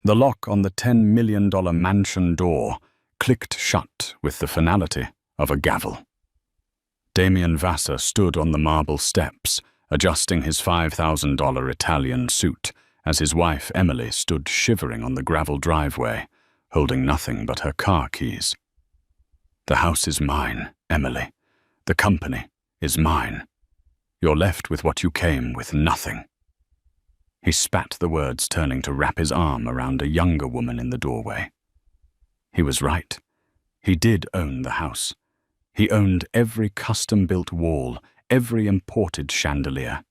The lock on the $10 million mansion door clicked shut with the finality of a gavel. Damian Vassar stood on the marble steps, adjusting his $5,000 Italian suit, as his wife Emily stood shivering on the gravel driveway, holding nothing but her car keys. "The house is mine, Emily. The company is mine. You're left with what you came with, nothing." He spat the words, turning to wrap his arm around a younger woman in the doorway. He was right. He did own the house. He owned every custom-built wall, every imported chandelier.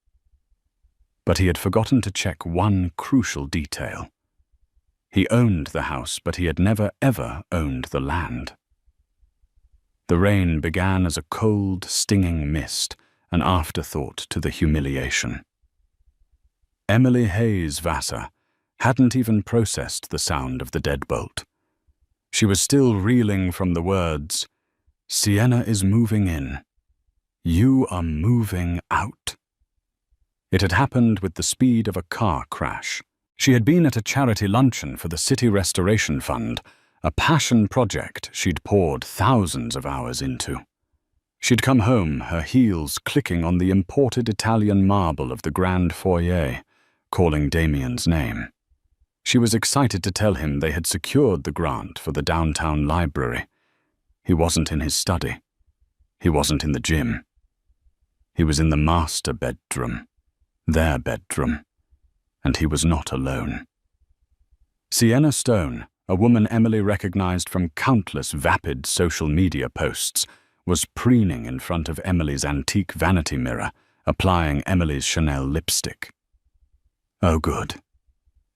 But he had forgotten to check one crucial detail. He owned the house, but he had never, ever owned the land. The rain began as a cold, stinging mist, an afterthought to the humiliation. Emily Hayes Vassar hadn't even processed the sound of the deadbolt. She was still reeling from the words, "Sienna is moving in. You are moving out." It had happened with the speed of a car crash. She had been at a charity luncheon for the City Restoration Fund, a passion project she'd poured thousands of hours into. She'd come home, her heels clicking on the imported Italian marble of the grand foyer, calling Damian's name. She was excited to tell him they had secured the grant for the downtown library. He wasn't in his study. He wasn't in the gym. He was in the master bedroom, their bedroom, and he was not alone. Sienna Stone, a woman Emily recognized from countless vapid social media posts, was preening in front of Emily's antique vanity mirror, applying Emily's Chanel lipstick. "Oh, good,"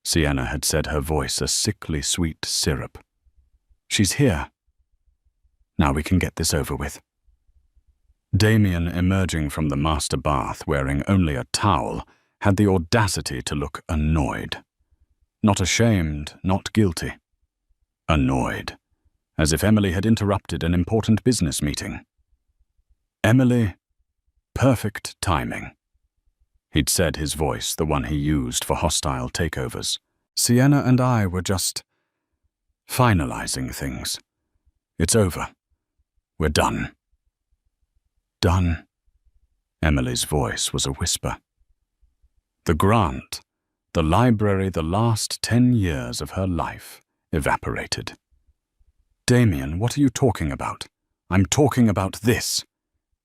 Sienna had said, her voice a sickly sweet syrup. "She's here. Now we can get this over with." Damian, emerging from the master bath wearing only a towel, had the audacity to look annoyed. Not ashamed, not guilty. Annoyed, as if Emily had interrupted an important business meeting. "Emily, perfect timing," he'd said, his voice the one he used for hostile takeovers. "Sienna and I were just finalizing things. It's over. We're done." "Done?" Emily's voice was a whisper. The grant, the library, the last 10 years of her life, evaporated. "Damian, what are you talking about?" "I'm talking about this."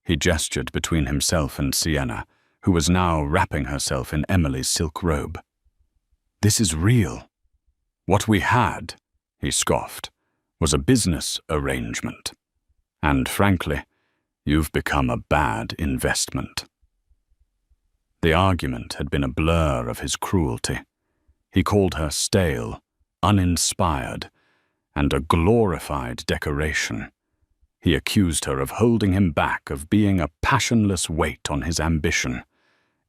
He gestured between himself and Sienna, who was now wrapping herself in Emily's silk robe. "This is real. What we had," he scoffed, "was a business arrangement. And frankly, you've become a bad investment." The argument had been a blur of his cruelty. He called her stale, uninspired, and a glorified decoration. He accused her of holding him back, of being a passionless weight on his ambition.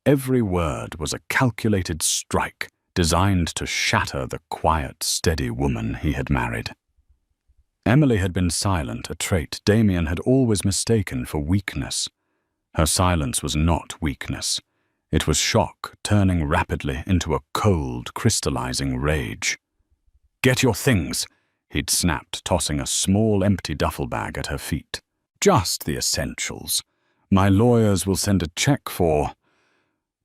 Every word was a calculated strike designed to shatter the quiet, steady woman he had married. Emily had been silent, a trait Damian had always mistaken for weakness. Her silence was not weakness. It was shock, turning rapidly into a cold, crystallizing rage. "Get your things," he'd snapped, tossing a small, empty duffel bag at her feet. "Just the essentials. My lawyers will send a check for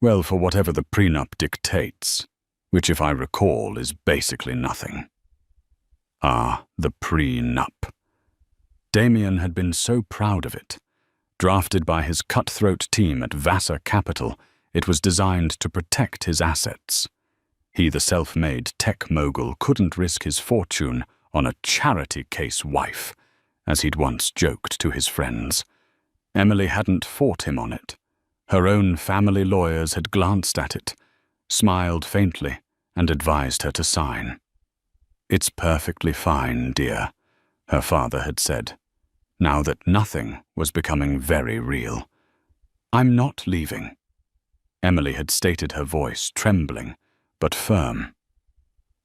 whatever the prenup dictates, which, if I recall, is basically nothing." Ah, the prenup. Damian had been so proud of it. Drafted by his cutthroat team at Vassar Capital, it was designed to protect his assets. He, the self-made tech mogul, couldn't risk his fortune on a charity case wife, as he'd once joked to his friends. Emily hadn't fought him on it. Her own family lawyers had glanced at it, smiled faintly, and advised her to sign. "It's perfectly fine, dear," her father had said, now that nothing was becoming very real. "I'm not leaving," Emily had stated, her voice trembling, but firm.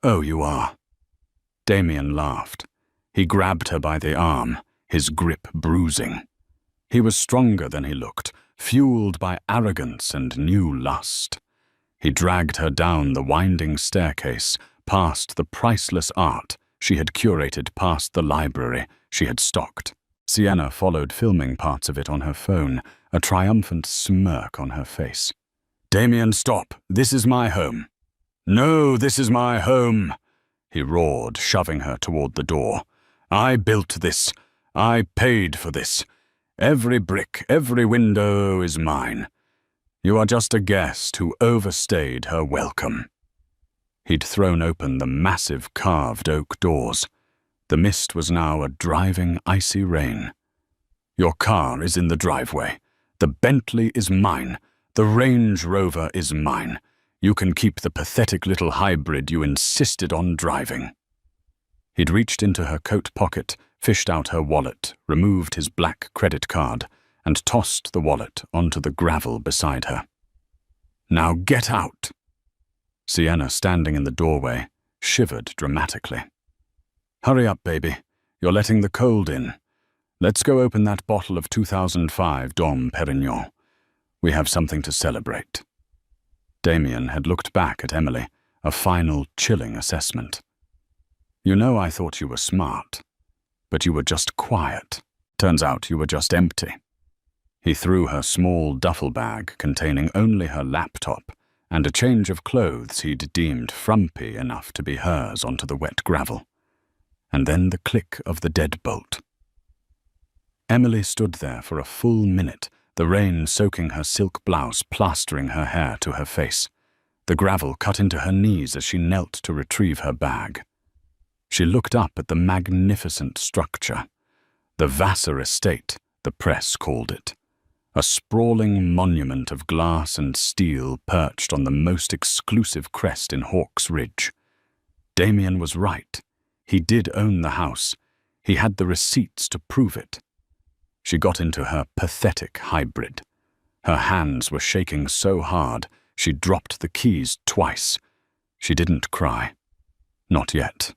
"Oh, you are." Damian laughed. He grabbed her by the arm, his grip bruising. He was stronger than he looked, fueled by arrogance and new lust. He dragged her down the winding staircase, past the priceless art she had curated, past the library she had stocked. Sienna followed, filming parts of it on her phone, a triumphant smirk on her face. "Damian, stop. This is my home." "No, this is my home," he roared, shoving her toward the door. "I built this. I paid for this. Every brick, every window is mine. You are just a guest who overstayed her welcome." He'd thrown open the massive carved oak doors. The mist was now a driving, icy rain. "Your car is in the driveway. The Bentley is mine. The Range Rover is mine. You can keep the pathetic little hybrid you insisted on driving." He'd reached into her coat pocket, fished out her wallet, removed his black credit card, and tossed the wallet onto the gravel beside her. "Now get out!" Sienna, standing in the doorway, shivered dramatically. "Hurry up, baby. You're letting the cold in. Let's go open that bottle of 2005 Dom Perignon. We have something to celebrate." Damian had looked back at Emily, a final, chilling assessment. "You know, I thought you were smart, but you were just quiet. Turns out you were just empty." He threw her small duffel bag containing only her laptop and a change of clothes he'd deemed frumpy enough to be hers onto the wet gravel. And then the click of the deadbolt. Emily stood there for a full minute, the rain soaking her silk blouse, plastering her hair to her face. The gravel cut into her knees as she knelt to retrieve her bag. She looked up at the magnificent structure. The Vassar Estate, the press called it. A sprawling monument of glass and steel perched on the most exclusive crest in Hawk's Ridge. Damian was right. He did own the house. He had the receipts to prove it. She got into her pathetic hybrid. Her hands were shaking so hard, she dropped the keys twice. She didn't cry. Not yet.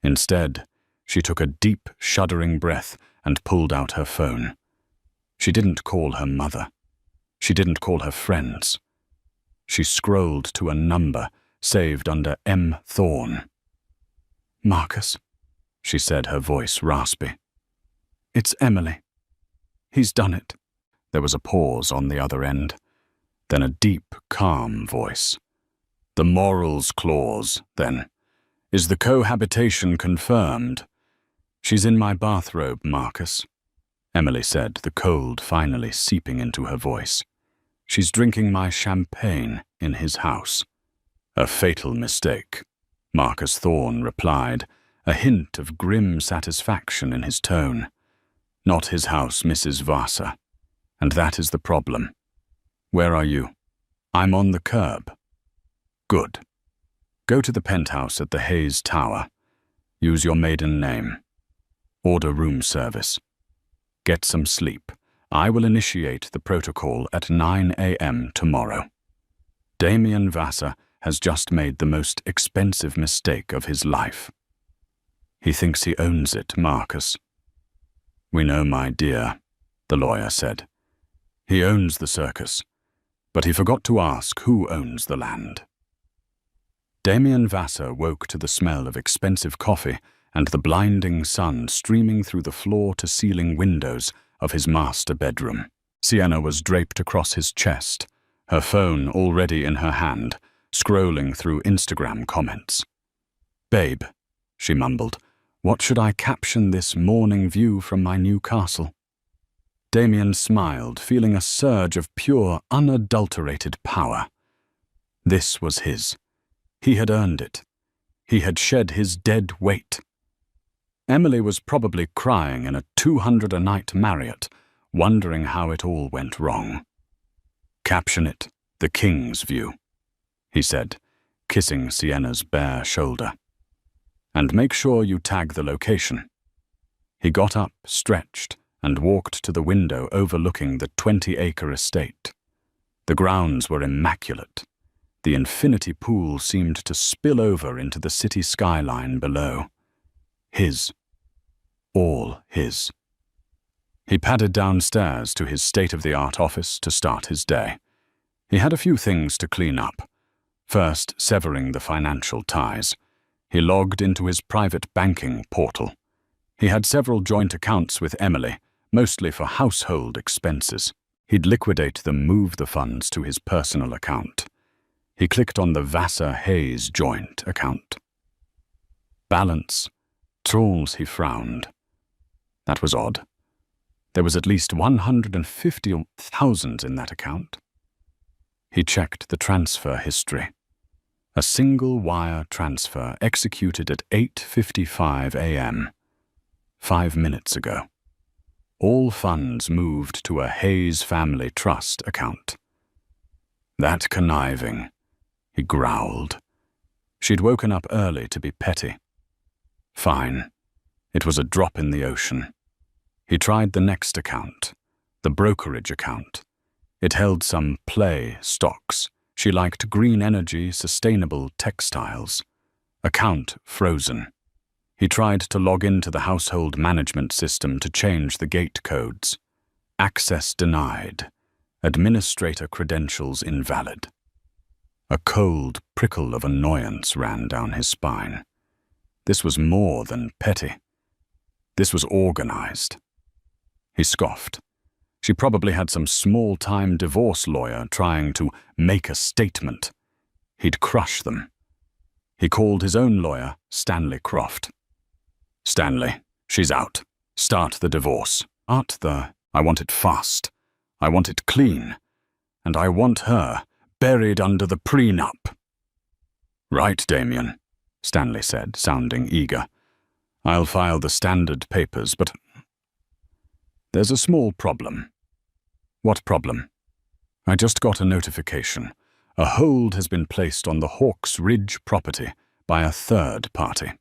Instead, she took a deep, shuddering breath and pulled out her phone. She didn't call her mother. She didn't call her friends. She scrolled to a number saved under M. Thorne. "Marcus," she said, her voice raspy. "It's Emily. He's done it." There was a pause on the other end, then a deep, calm voice. "The morals clause, then. Is the cohabitation confirmed?" "She's in my bathrobe, Marcus," Emily said, the cold finally seeping into her voice. "She's drinking my champagne in his house." "A fatal mistake," Marcus Thorne replied, a hint of grim satisfaction in his tone. "Not his house, Mrs. Vassar. And that is the problem. Where are you?" "I'm on the curb." "Good. Go to the penthouse at the Hayes Tower. Use your maiden name. Order room service. Get some sleep. I will initiate the protocol at 9 a.m. tomorrow. Damian Vassar has just made the most expensive mistake of his life. He thinks he owns it, Marcus." "We know, my dear," the lawyer said. "He owns the circus, but he forgot to ask who owns the land." Damian Vassar woke to the smell of expensive coffee and the blinding sun streaming through the floor-to-ceiling windows of his master bedroom. Sienna was draped across his chest, her phone already in her hand, scrolling through Instagram comments. "Babe," she mumbled, "what should I caption this morning view from my new castle?" Damian smiled, feeling a surge of pure, unadulterated power. This was his. He had earned it. He had shed his dead weight. Emily was probably crying in a 200-a-night Marriott, wondering how it all went wrong. "Caption it, the King's View," he said, kissing Sienna's bare shoulder. "And make sure you tag the location." He got up, stretched, and walked to the window overlooking the 20-acre estate. The grounds were immaculate. The infinity pool seemed to spill over into the city skyline below. His. All his. He padded downstairs to his state-of-the-art office to start his day. He had a few things to clean up. First, severing the financial ties. He logged into his private banking portal. He had several joint accounts with Emily, mostly for household expenses. He'd liquidate them, move the funds to his personal account. He clicked on the Vassar-Hayes joint account. Balance. Trawls, he frowned. That was odd. There was at least 150,000 in that account. He checked the transfer history. A single-wire transfer executed at 8:55 a.m., 5 minutes ago. All funds moved to a Hayes Family Trust account. That conniving, he growled. She'd woken up early to be petty. Fine. It was a drop in the ocean. He tried the next account, the brokerage account. It held some play stocks. She liked green energy, sustainable textiles. Account frozen. He tried to log into the household management system to change the gate codes. Access denied. Administrator credentials invalid. A cold prickle of annoyance ran down his spine. This was more than petty. This was organized. He scoffed. She probably had some small-time divorce lawyer trying to make a statement. He'd crush them. He called his own lawyer, Stanley Croft. Stanley, she's out. Start the divorce. I want it fast. I want it clean. And I want her buried under the prenup. Right, Damian, Stanley said, sounding eager. I'll file the standard papers, but there's a small problem. What problem? I just got a notification. A hold has been placed on the Hawks Ridge property by a third party.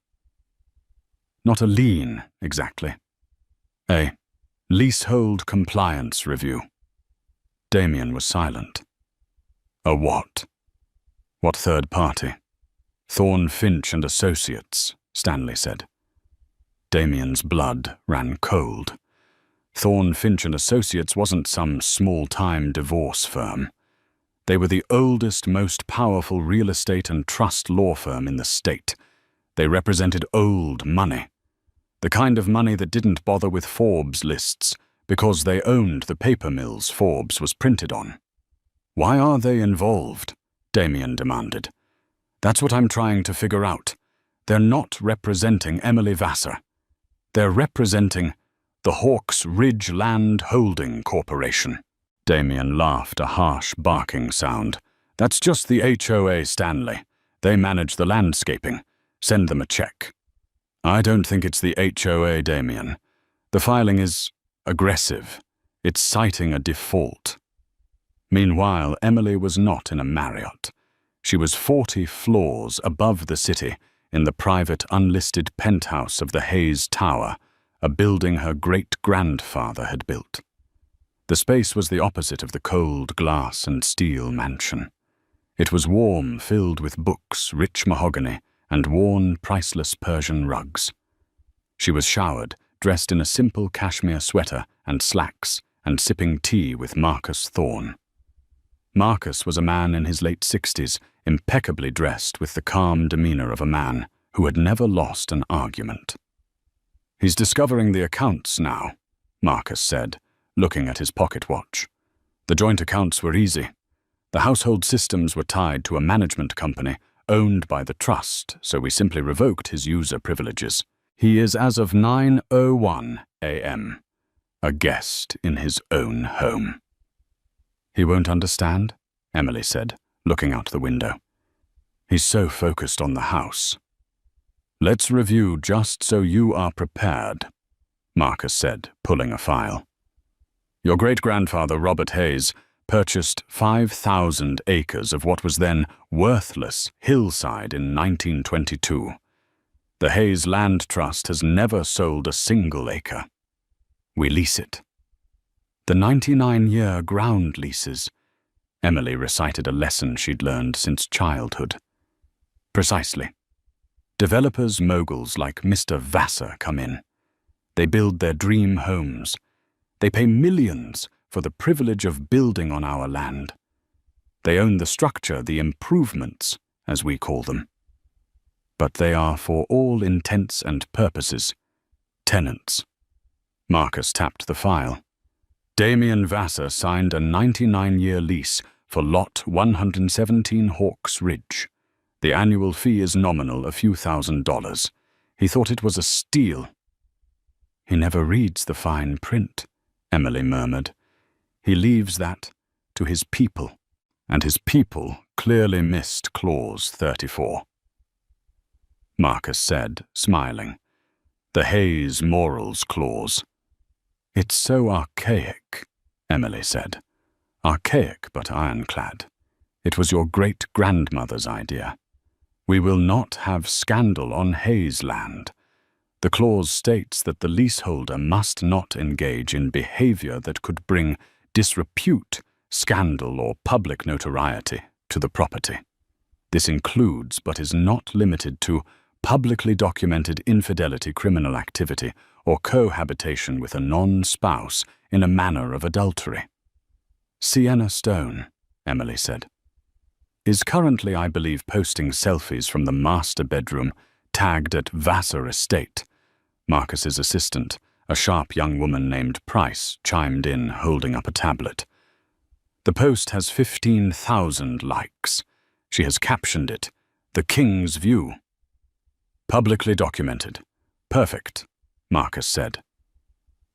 Not a lien, exactly. A leasehold compliance review. Damian was silent. A what? What third party? Thorne Finch and Associates, Stanley said. Damian's blood ran cold. Thorne Finch and Associates wasn't some small-time divorce firm. They were the oldest, most powerful real estate and trust law firm in the state. They represented old money. The kind of money that didn't bother with Forbes lists because they owned the paper mills Forbes was printed on. Why are they involved? Damian demanded. That's what I'm trying to figure out. They're not representing Emily Vassar. They're representing the Hawks Ridge Land Holding Corporation. Damian laughed, a harsh barking sound. That's just the HOA, Stanley. They manage the landscaping. Send them a check. I don't think it's the HOA, Damian. The filing is aggressive. It's citing a default. Meanwhile, Emily was not in a Marriott. She was 40 floors above the city in the private unlisted penthouse of the Hayes Tower, a building her great-grandfather had built. The space was the opposite of the cold glass and steel mansion. It was warm, filled with books, rich mahogany, and worn, priceless Persian rugs. She was showered, dressed in a simple cashmere sweater and slacks, and sipping tea with Marcus Thorne. Marcus was a man in his late 60s, impeccably dressed with the calm demeanor of a man who had never lost an argument. He's discovering the accounts now, Marcus said, looking at his pocket watch. The joint accounts were easy. The household systems were tied to a management company owned by the trust, so we simply revoked his user privileges. He is as of 9:01 a.m., a guest in his own home. He won't understand, Emily said, looking out the window. He's so focused on the house. Let's review just so you are prepared, Marcus said, pulling a file. Your great-grandfather, Robert Hayes, purchased 5,000 acres of what was then worthless hillside in 1922. The Hayes Land Trust has never sold a single acre. We lease it. The 99-year ground leases. Emily recited a lesson she'd learned since childhood. Precisely. Developers, moguls like Mr. Vassar come in. They build their dream homes. They pay millions for the privilege of building on our land. They own the structure, the improvements, as we call them. but they are, for all intents and purposes, tenants. Marcus tapped the file. Damian Vassar signed a 99-year lease for Lot 117 Hawks Ridge. The annual fee is nominal, a few $1,000s. He thought it was a steal. He never reads the fine print, Emily murmured. He leaves that to his people, and his people clearly missed Clause 34. Marcus said, smiling. The Hayes Morals Clause. It's so archaic, Emily said. Archaic but ironclad. It was your great-grandmother's idea. We will not have scandal on Hayes land. The clause states that the leaseholder must not engage in behavior that could bring disrepute, scandal, or public notoriety to the property. This includes, but is not limited to, publicly documented infidelity, criminal activity, or cohabitation with a non-spouse in a manner of adultery. Sienna Stone, Emily said, is currently, I believe, posting selfies from the master bedroom tagged at Vassar Estate. Marcus's assistant, a sharp young woman named Price, chimed in, holding up a tablet. The post has 15,000 likes. She has captioned it, The King's View. Publicly documented. Perfect, Marcus said.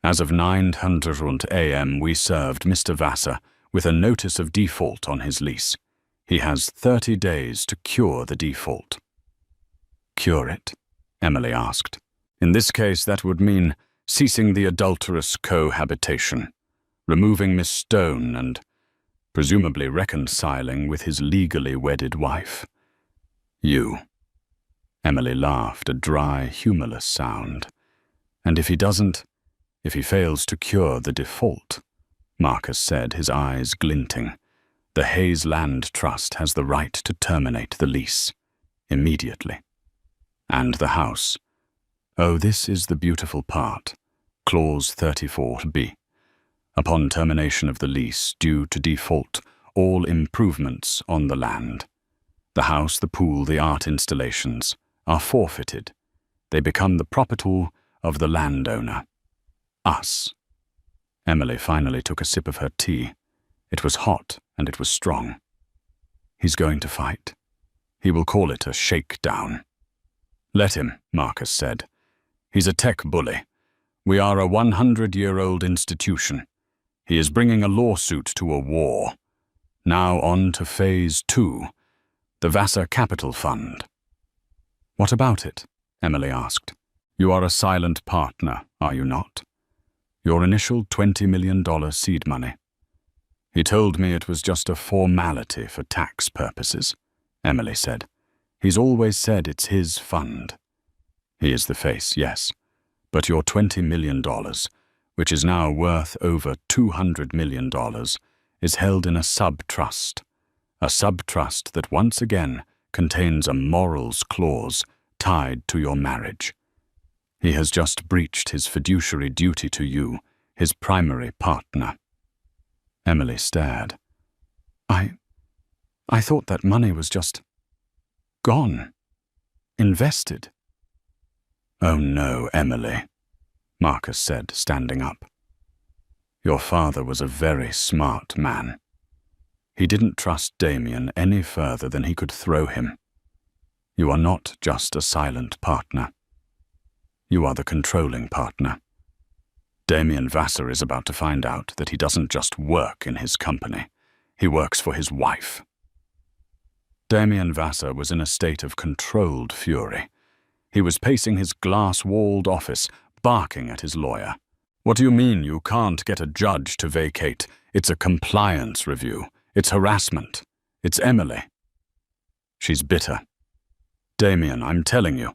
As of 9:00 a.m., we served Mr. Vassar with a notice of default on his lease. He has 30 days to cure the default. Cure it? Emily asked. In this case, that would mean ceasing the adulterous cohabitation, removing Miss Stone and presumably reconciling with his legally wedded wife. You. Emily laughed, a dry, humorless sound. And if he fails to cure the default, Marcus said, his eyes glinting, the Hayes Land Trust has the right to terminate the lease, immediately. And the house. Oh, this is the beautiful part. Clause 34b. Upon termination of the lease, due to default, all improvements on the land, the house, the pool, the art installations, are forfeited. They become the property of the landowner. Us. Emily finally took a sip of her tea. It was hot and it was strong. He's going to fight. He will call it a shakedown. Let him, Marcus said. He's a tech bully. We are a 100-year-old institution. He is bringing a lawsuit to a war. Now on to Phase 2, the Vassar Capital Fund. What about it? Emily asked. You are a silent partner, are you not? Your initial $20 million seed money. He told me it was just a formality for tax purposes, Emily said. He's always said it's his fund. He is the face, yes. But your $20 million, which is now worth over $200 million, is held in a sub-trust. A sub-trust that once again contains a morals clause tied to your marriage. He has just breached his fiduciary duty to you, his primary partner. Emily stared. I thought that money was just gone. Invested. Oh no, Emily, Marcus said, standing up. Your father was a very smart man. He didn't trust Damian any further than he could throw him. You are not just a silent partner. You are the controlling partner. Damian Vassar is about to find out that he doesn't just work in his company. He works for his wife. Damian Vassar was in a state of controlled fury. He was pacing his glass-walled office, barking at his lawyer. What do you mean you can't get a judge to vacate? It's a compliance review. It's harassment. It's Emily. She's bitter. Damian, I'm telling you.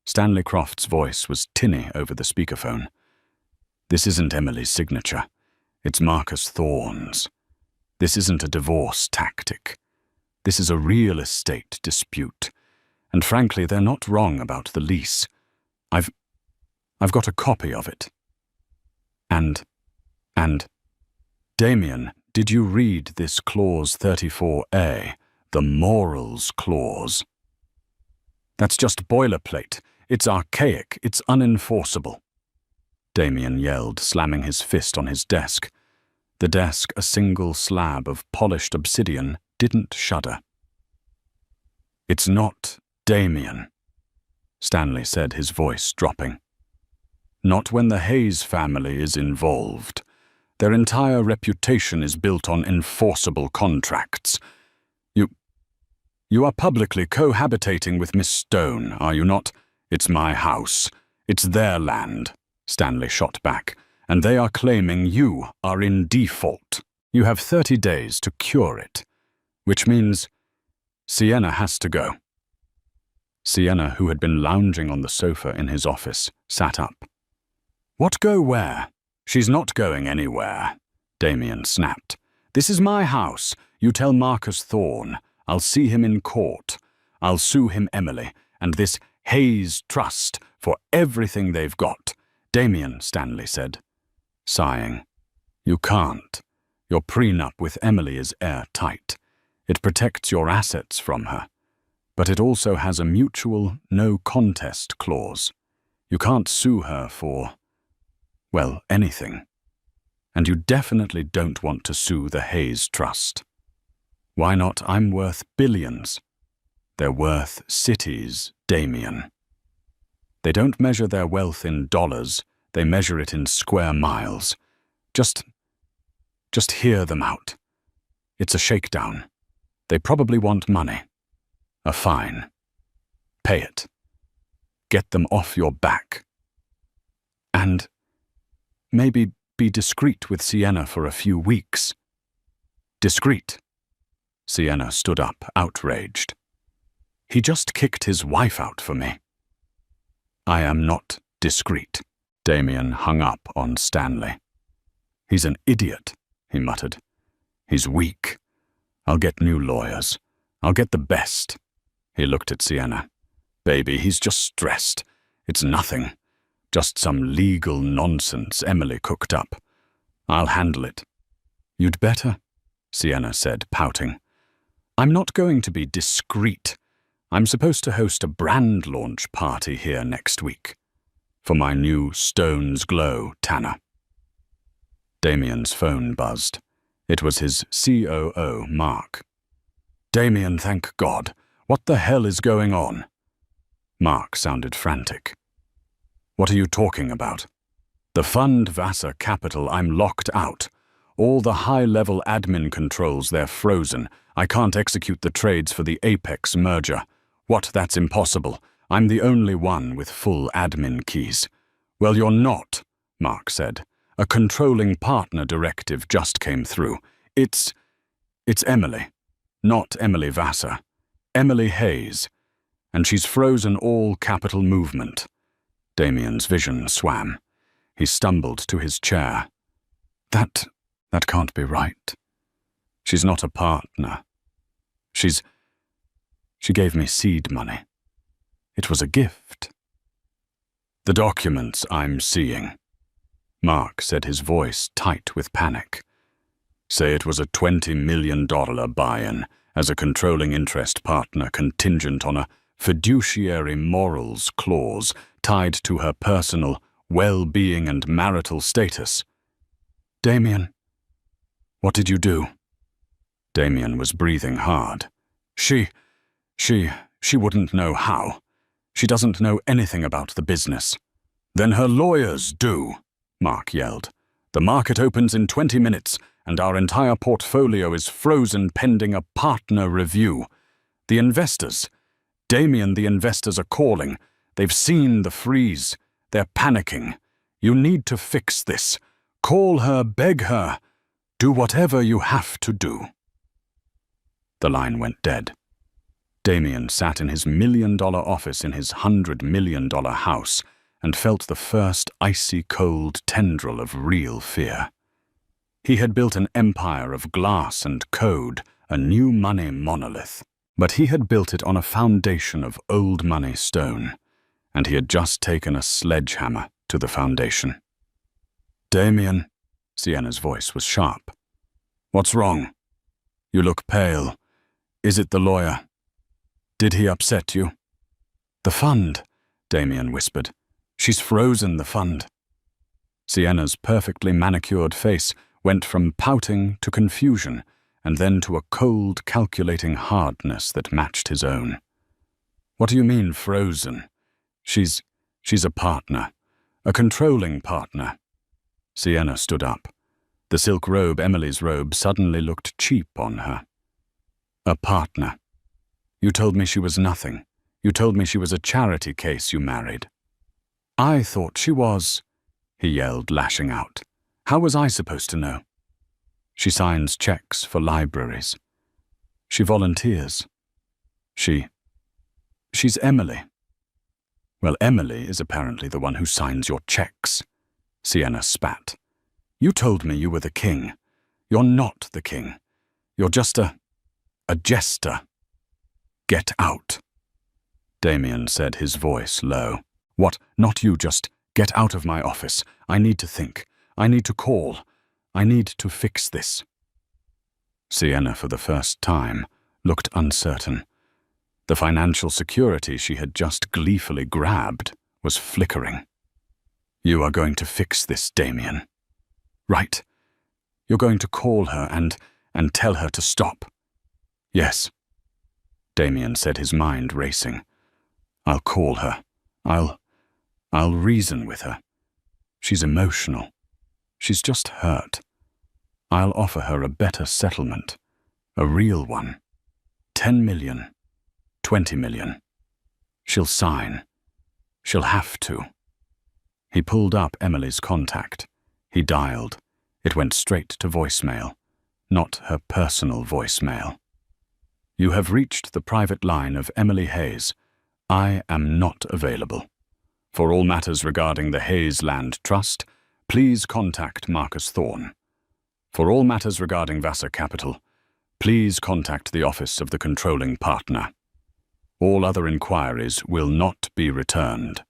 Stanley Croft's voice was tinny over the speakerphone. This isn't Emily's signature. It's Marcus Thorne's. This isn't a divorce tactic. This is a real estate dispute. And frankly, they're not wrong about the lease. I've got a copy of it. And, Damian, did you read this clause 34A, the morals clause? That's just boilerplate. It's archaic. It's unenforceable. Damian yelled, slamming his fist on his desk. The desk, a single slab of polished obsidian, didn't shudder. It's not Damian, Stanley said, his voice dropping. Not when the Hayes family is involved. Their entire reputation is built on enforceable contracts. You are publicly cohabitating with Miss Stone, are you not? It's my house. It's their land, Stanley shot back, and they are claiming you are in default. You have 30 days to cure it, which means Sienna has to go. Sienna, who had been lounging on the sofa in his office, sat up. What go where? She's not going anywhere, Damian snapped. This is my house. You tell Marcus Thorne. I'll see him in court. I'll sue him, Emily, and this Hayes Trust for everything they've got. Damian, Stanley said, sighing. You can't. Your prenup with Emily is airtight. It protects your assets from her, but it also has a mutual no-contest clause. You can't sue her for, well, anything. And you definitely don't want to sue the Hayes Trust. Why not? I'm worth billions. They're worth cities, Damian. They don't measure their wealth in dollars, they measure it in square miles. Just hear them out. It's a shakedown. They probably want money. A fine. Pay it. Get them off your back. And maybe be discreet with Sienna for a few weeks. Discreet. Sienna stood up, outraged. He just kicked his wife out for me. I am not discreet. Damian hung up on Stanley. He's an idiot, he muttered. He's weak. I'll get new lawyers. I'll get the best. He looked at Sienna. Baby, he's just stressed. It's nothing. Just some legal nonsense Emily cooked up. I'll handle it. You'd better, Sienna said, pouting. I'm not going to be discreet. I'm supposed to host a brand launch party here next week. For my new Stone's Glow tanner. Damian's phone buzzed. It was his COO, Mark. Damian, thank God. What the hell is going on? Mark sounded frantic. What are you talking about? The fund Vassar Capital, I'm locked out. All the high-level admin controls, they're frozen. I can't execute the trades for the Apex merger. What, that's impossible. I'm the only one with full admin keys. Well, you're not, Mark said. A controlling partner directive just came through. It's Emily. Not Emily Vassar. Emily Hayes. And she's frozen all capital movement. Damian's vision swam. He stumbled to his chair. That can't be right. She's not a partner. She gave me seed money. It was a gift. The documents I'm seeing, Mark said, his voice tight with panic, say it was a $20 million buy-in as a controlling interest partner contingent on a fiduciary morals clause tied to her personal well-being and marital status. Damian, what did you do? Damian was breathing hard. She wouldn't know how. She doesn't know anything about the business. Then her lawyers do, Mark yelled. The market opens in 20 minutes, and our entire portfolio is frozen pending a partner review. The investors, Damian, the investors are calling. They've seen the freeze. They're panicking. You need to fix this. Call her, beg her. Do whatever you have to do. The line went dead. Damian sat in his $1 million office in his $100 million house and felt the first icy cold tendril of real fear. He had built an empire of glass and code, a new money monolith, but he had built it on a foundation of old money stone, and he had just taken a sledgehammer to the foundation. Damian, Sienna's voice was sharp. What's wrong? You look pale. Is it the lawyer? Did he upset you? The fund, Damian whispered. She's frozen the fund. Sienna's perfectly manicured face went from pouting to confusion, and then to a cold, calculating hardness that matched his own. What do you mean, frozen? She's a partner. A controlling partner. Sienna stood up. The silk robe, Emily's robe, suddenly looked cheap on her. A partner. You told me she was nothing. You told me she was a charity case you married. I thought she was, he yelled, lashing out. How was I supposed to know? She signs checks for libraries. She volunteers. She's Emily. Well, Emily is apparently the one who signs your checks. Sienna spat. You told me you were the king. You're not the king. You're just a jester. Get out. Damian said, his voice low. What? Not you, just get out of my office. I need to think. I need to call. I need to fix this. Sienna, for the first time, looked uncertain. The financial security she had just gleefully grabbed was flickering. You are going to fix this, Damian. Right. You're going to call her and tell her to stop. Yes. Damian said, his mind racing. I'll call her. I'll reason with her. She's emotional. She's just hurt. I'll offer her a better settlement. A real one. 10 million. 20 million. She'll sign. She'll have to. He pulled up Emily's contact. He dialed. It went straight to voicemail. Not her personal voicemail. You have reached the private line of Emily Hayes. I am not available. For all matters regarding the Hayes Land Trust, please contact Marcus Thorne. For all matters regarding Vassar Capital, please contact the office of the controlling partner. All other inquiries will not be returned.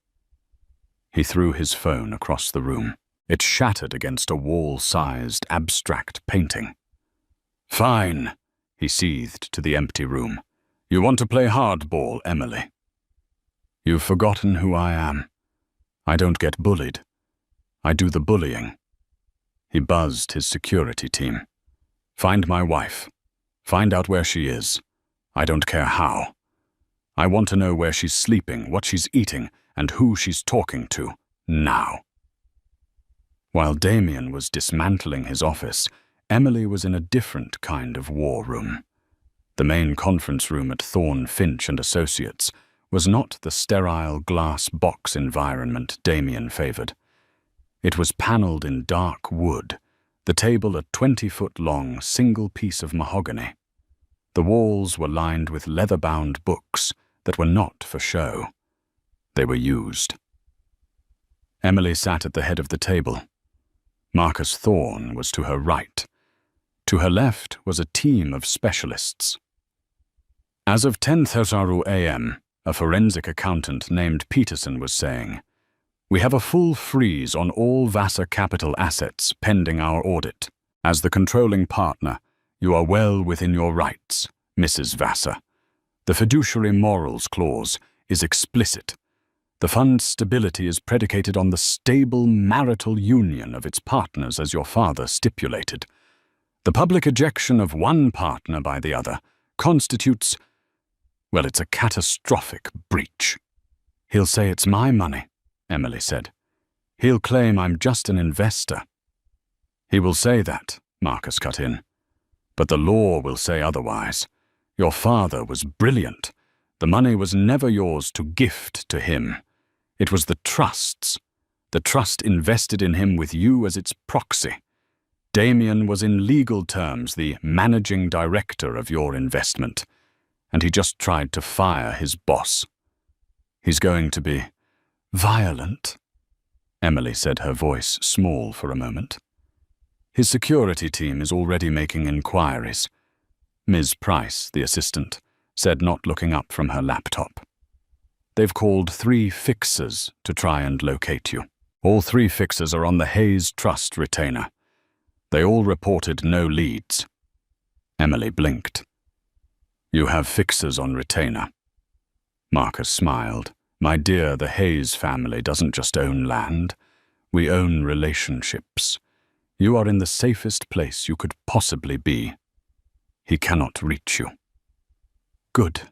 He threw his phone across the room. It shattered against a wall-sized, abstract painting. Fine, he seethed to the empty room. You want to play hardball, Emily? You've forgotten who I am. I don't get bullied. I do the bullying. He buzzed his security team. Find my wife. Find out where she is. I don't care how. I want to know where she's sleeping, what she's eating, and who she's talking to, now. While Damian was dismantling his office, Emily was in a different kind of war room. The main conference room at Thorne Finch and Associates was not the sterile glass box environment Damian favored. It was paneled in dark wood, the table a 20-foot-long single piece of mahogany. The walls were lined with leather-bound books that were not for show. They were used. Emily sat at the head of the table. Marcus Thorne was to her right. To her left was a team of specialists. As of 10:00 a.m., a forensic accountant named Peterson was saying, "We have a full freeze on all Vassar Capital assets pending our audit. As the controlling partner, you are well within your rights, Mrs. Vassar. The fiduciary morals clause is explicit. The fund's stability is predicated on the stable marital union of its partners as your father stipulated. The public ejection of one partner by the other constitutes, well, it's a catastrophic breach." He'll say it's my money, Emily said. He'll claim I'm just an investor. He will say that, Marcus cut in. But the law will say otherwise. Your father was brilliant. The money was never yours to gift to him. It was the trust's. The trust invested in him with you as its proxy. Damian was in legal terms the managing director of your investment, and he just tried to fire his boss. He's going to be violent, Emily said, her voice small for a moment. His security team is already making inquiries. Ms. Price, the assistant, said, not looking up from her laptop. They've called 3 fixers to try and locate you. All 3 fixers are on the Hayes Trust retainer. They all reported no leads. Emily blinked. You have fixers on retainer. Marcus smiled, My dear, the Hayes family doesn't just own land. We own relationships. You are in the safest place you could possibly be. He cannot reach you." "Good,"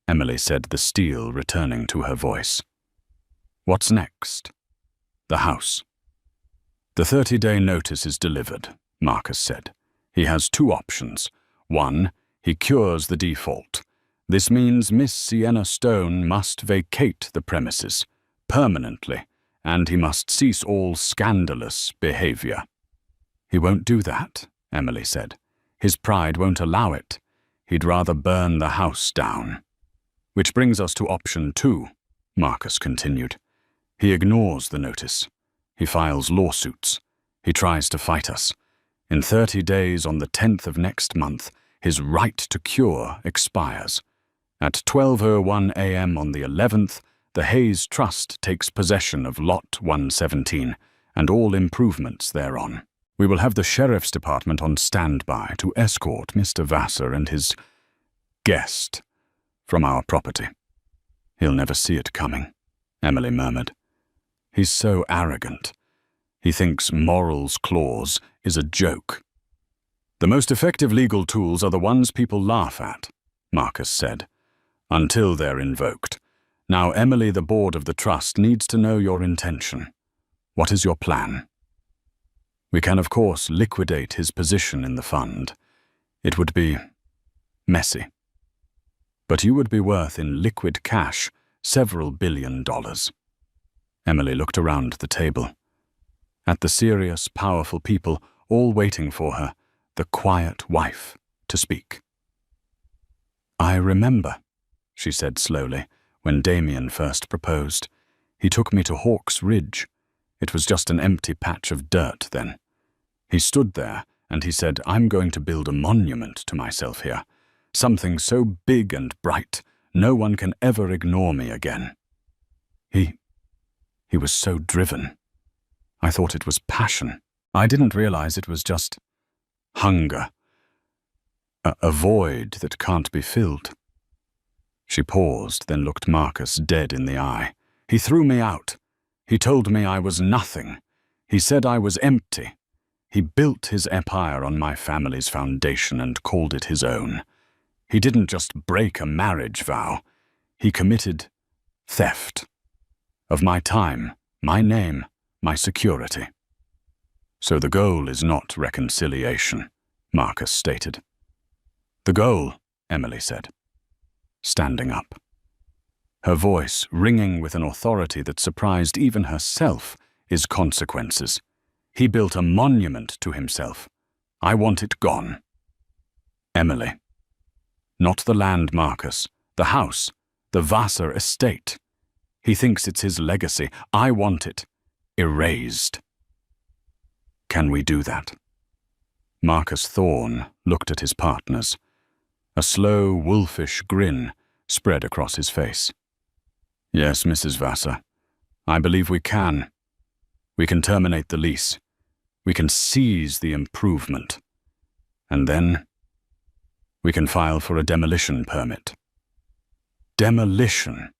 Emily said, the steel returning to her voice. "What's next?" "The house." "The 30-day notice is delivered," Marcus said. "He has two options. One, he cures the default. This means Miss Sienna Stone must vacate the premises permanently, and he must cease all scandalous behavior." "He won't do that," Emily said. "His pride won't allow it. He'd rather burn the house down." "Which brings us to option 2, Marcus continued. "He ignores the notice. He files lawsuits. He tries to fight us. In 30 days, on the 10th of next month, his right to cure expires. At 12:01 a.m. on the 11th, the Hayes Trust takes possession of Lot 117 and all improvements thereon. We will have the Sheriff's Department on standby to escort Mr. Vassar and his guest from our property." "He'll never see it coming," Emily murmured. "He's so arrogant. He thinks morals clause is a joke." "The most effective legal tools are the ones people laugh at," Marcus said, "until they're invoked. Now, Emily, the board of the trust needs to know your intention. What is your plan?" "We can, of course, liquidate his position in the fund. It would be messy. But you would be worth in liquid cash several $billion. Emily looked around the table. At the serious, powerful people all waiting for her, the quiet wife, to speak. "I remember," she said slowly, "when Damian first proposed. He took me to Hawk's Ridge. It was just an empty patch of dirt then. He stood there and he said, 'I'm going to build a monument to myself here. Something so big and bright, no one can ever ignore me again.' He was so driven. I thought it was passion. I didn't realize it was just hunger. A void that can't be filled." She paused, then looked Marcus dead in the eye. "He threw me out. He told me I was nothing. He said I was empty. He built his empire on my family's foundation and called it his own. He didn't just break a marriage vow. He committed theft. Of my time, my name, my security." "So the goal is not reconciliation," Marcus stated. "The goal," Emily said, standing up. Her voice, ringing with an authority that surprised even herself, is consequences. "He built a monument to himself. I want it gone." "Emily. Not the land, Marcus. The house. The Vassar estate. He thinks it's his legacy. I want it erased." "Can we do that?" Marcus Thorne looked at his partners. A slow, wolfish grin spread across his face. "Yes, Mrs. Vassar. I believe we can. We can terminate the lease. We can seize the improvement. And then we can file for a demolition permit." "Demolition?"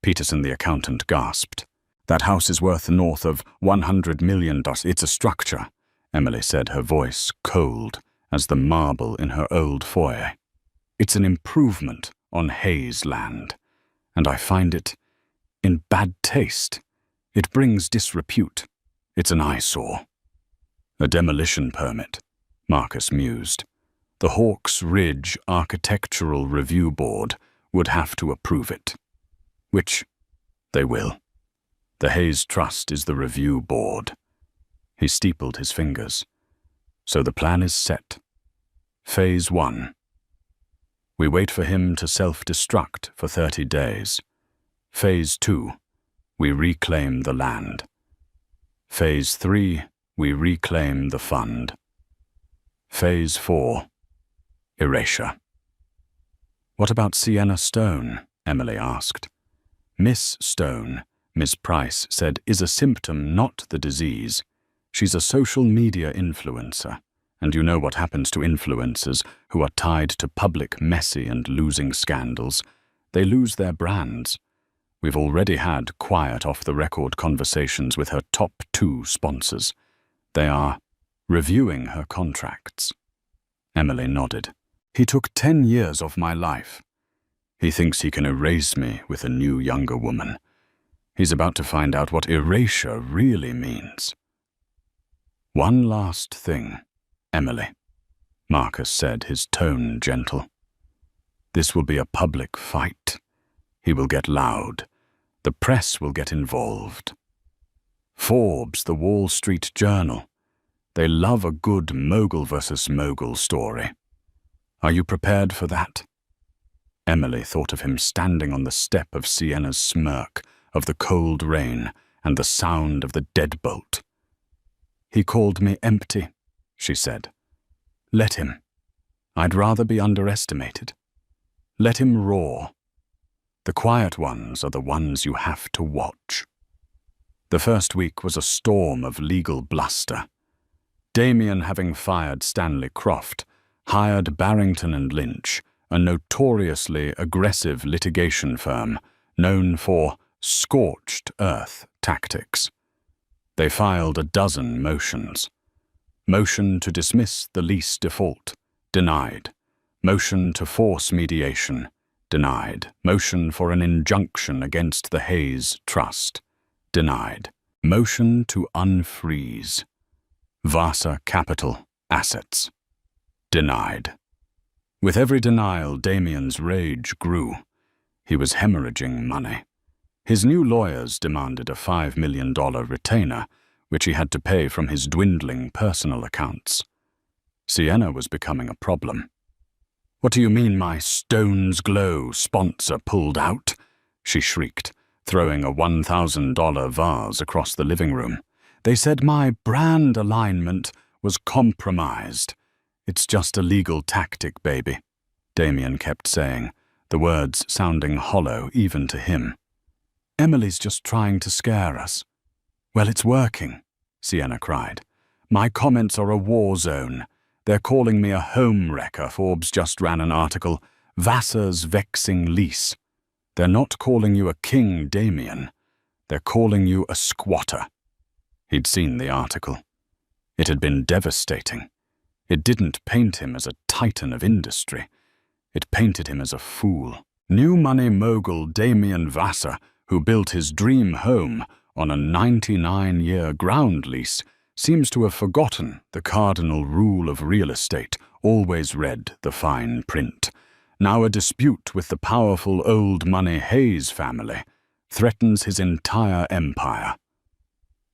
Peterson the accountant gasped. "That house is worth north of $100 million. It's a structure," Emily said, her voice cold as the marble in her old foyer. "It's an improvement on Hayes land, and I find it in bad taste. It brings disrepute. It's an eyesore." "A demolition permit," Marcus mused. "The Hawk's Ridge Architectural Review Board would have to approve it. Which they will. The Hayes Trust is the review board." He steepled his fingers. "So the plan is set. Phase 1. We wait for him to self-destruct for 30 days. Phase 2. We reclaim the land. Phase 3. We reclaim the fund. Phase 4. Erasure." "What about Sienna Stone?" Emily asked. "Miss Stone," Miss Price said, "is a symptom, not the disease. She's a social media influencer, and you know what happens to influencers who are tied to public messy and losing scandals. They lose their brands. We've already had quiet off-the-record conversations with her top 2 sponsors. They are reviewing her contracts. Emily nodded. He took 10 years of my life. He thinks he can erase me with a new younger woman. He's about to find out what erasure really means. One last thing, Emily, Marcus said, his tone gentle. This will be a public fight. He will get loud. The press will get involved. Forbes, the Wall Street Journal. They love a good mogul versus mogul story. Are you prepared for that? Emily thought of him standing on the step of Sienna's smirk, of the cold rain and the sound of the deadbolt. He called me empty, she said. Let him. I'd rather be underestimated. Let him roar. The quiet ones are the ones you have to watch. The first week was a storm of legal bluster. Damian, having fired Stanley Croft, hired Barrington and Lynch, a notoriously aggressive litigation firm known for scorched earth tactics. They filed a dozen motions. Motion to dismiss the lease default, denied. Motion to force mediation, denied. Motion for an injunction against the Hayes Trust, denied. Motion to unfreeze Vasa Capital assets, denied. With every denial, Damian's rage grew. He was hemorrhaging money. His new lawyers demanded a $5 million retainer, which he had to pay from his dwindling personal accounts. Sienna was becoming a problem. What do you mean my Stone's Glow sponsor pulled out? She shrieked, throwing a $1,000 vase across the living room. They said my brand alignment was compromised. It's just a legal tactic, baby, Damian kept saying, the words sounding hollow even to him. Emily's just trying to scare us. Well, it's working, Sienna cried. My comments are a war zone. They're calling me a home wrecker. Forbes just ran an article, Vassar's vexing lease. They're not calling you a king, Damian. They're calling you a squatter. He'd seen the article. It had been devastating. It didn't paint him as a titan of industry. It painted him as a fool. New money mogul Damian Vassar, who built his dream home on a 99-year ground lease, seems to have forgotten the cardinal rule of real estate, always read the fine print. Now a dispute with the powerful old money Hayes family threatens his entire empire.